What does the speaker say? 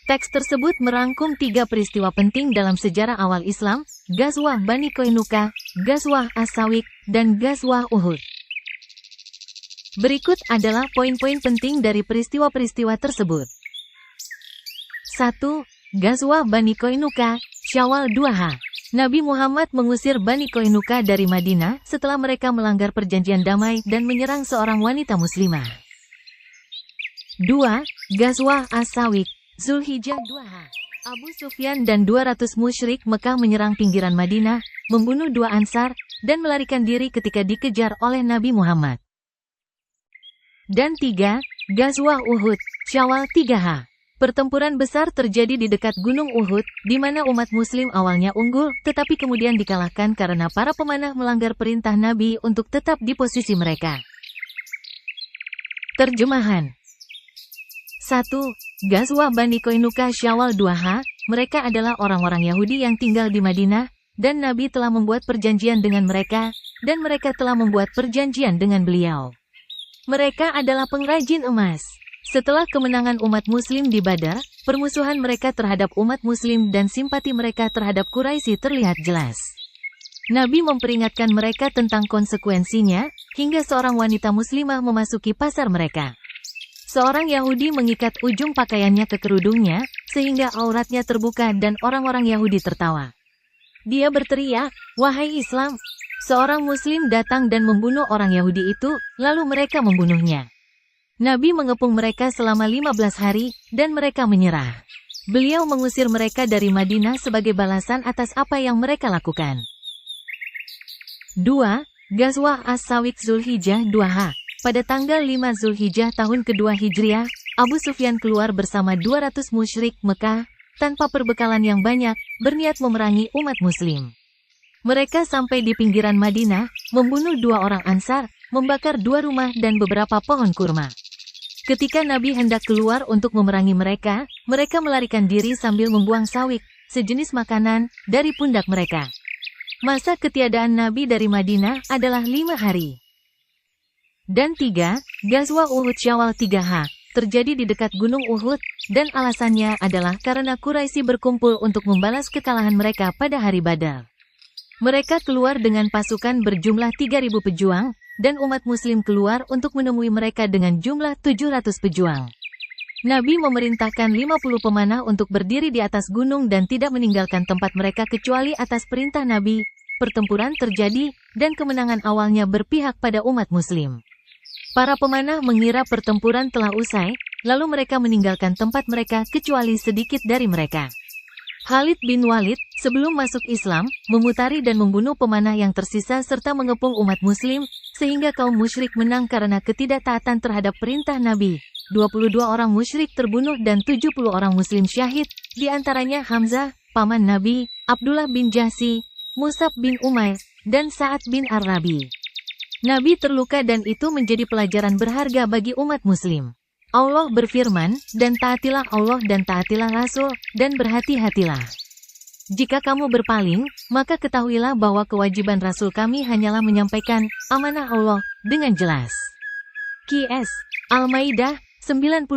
Teks tersebut merangkum 3 peristiwa penting dalam sejarah awal Islam, Ghazwah Bani Qainuqa, Ghazwah As-Sawiq, dan Ghazwah Uhud. Berikut adalah poin-poin penting dari peristiwa-peristiwa tersebut. 1. Ghazwah Bani Qainuqa, Syawal 2H. Nabi Muhammad mengusir Bani Qainuqa dari Madinah setelah mereka melanggar perjanjian damai dan menyerang seorang wanita muslimah. 2. Ghazwah As-Sawiq, Zulhijjah 2H. Abu Sufyan dan 200 musyrik Mekah menyerang pinggiran Madinah, membunuh 2 Ansar, dan melarikan diri ketika dikejar oleh Nabi Muhammad. Dan 3. Ghazwah Uhud, Syawal 3H. Pertempuran besar terjadi di dekat Gunung Uhud, di mana umat muslim awalnya unggul, tetapi kemudian dikalahkan karena para pemanah melanggar perintah Nabi untuk tetap di posisi mereka. Terjemahan. 1. Ghazwah Bani Qainuqa Syawal 2H, mereka adalah orang-orang Yahudi yang tinggal di Madinah, dan Nabi telah membuat perjanjian dengan mereka, dan mereka telah membuat perjanjian dengan beliau. Mereka adalah pengrajin emas. Setelah kemenangan umat muslim di Badar, permusuhan mereka terhadap umat muslim dan simpati mereka terhadap Quraisy terlihat jelas. Nabi memperingatkan mereka tentang konsekuensinya, hingga seorang wanita muslimah memasuki pasar mereka. Seorang Yahudi mengikat ujung pakaiannya ke kerudungnya, sehingga auratnya terbuka dan orang-orang Yahudi tertawa. Dia berteriak, "Wahai Islam!" Seorang Muslim datang dan membunuh orang Yahudi itu, lalu mereka membunuhnya. Nabi mengepung mereka selama 15 hari, dan mereka menyerah. Beliau mengusir mereka dari Madinah sebagai balasan atas apa yang mereka lakukan. 2. Ghazwah As-Sawiq Zulhijjah 2H. Pada tanggal 5 Zulhijjah tahun kedua Hijriah, Abu Sufyan keluar bersama 200 musyrik Mekah, tanpa perbekalan yang banyak, berniat memerangi umat muslim. Mereka sampai di pinggiran Madinah, membunuh 2 orang Ansar, membakar 2 rumah dan beberapa pohon kurma. Ketika Nabi hendak keluar untuk memerangi mereka, mereka melarikan diri sambil membuang sawik, sejenis makanan, dari pundak mereka. Masa ketiadaan Nabi dari Madinah adalah 5 hari. Dan 3. Ghazwah Uhud Syawal 3H, terjadi di dekat Gunung Uhud, dan alasannya adalah karena Quraisy berkumpul untuk membalas kekalahan mereka pada hari Badar. Mereka keluar dengan pasukan berjumlah 3.000 pejuang, dan umat muslim keluar untuk menemui mereka dengan jumlah 700 pejuang. Nabi memerintahkan 50 pemanah untuk berdiri di atas gunung dan tidak meninggalkan tempat mereka kecuali atas perintah Nabi. Pertempuran terjadi, dan kemenangan awalnya berpihak pada umat muslim. Para pemanah mengira pertempuran telah usai, lalu mereka meninggalkan tempat mereka kecuali sedikit dari mereka. Khalid bin Walid, sebelum masuk Islam, memutari dan membunuh pemanah yang tersisa serta mengepung umat muslim, sehingga kaum musyrik menang karena ketidaktaatan terhadap perintah Nabi. 22 orang musyrik terbunuh dan 70 orang muslim syahid, di antaranya Hamzah, paman Nabi, Abdullah bin Jahsy, Mus'ab bin Umair, dan Sa'ad bin Ar-Rabi. Nabi terluka dan itu menjadi pelajaran berharga bagi umat muslim. Allah berfirman, dan taatilah Allah dan taatilah Rasul, dan berhati-hatilah. Jika kamu berpaling, maka ketahuilah bahwa kewajiban Rasul kami hanyalah menyampaikan amanah Allah dengan jelas. Qs. Al-Maidah 92.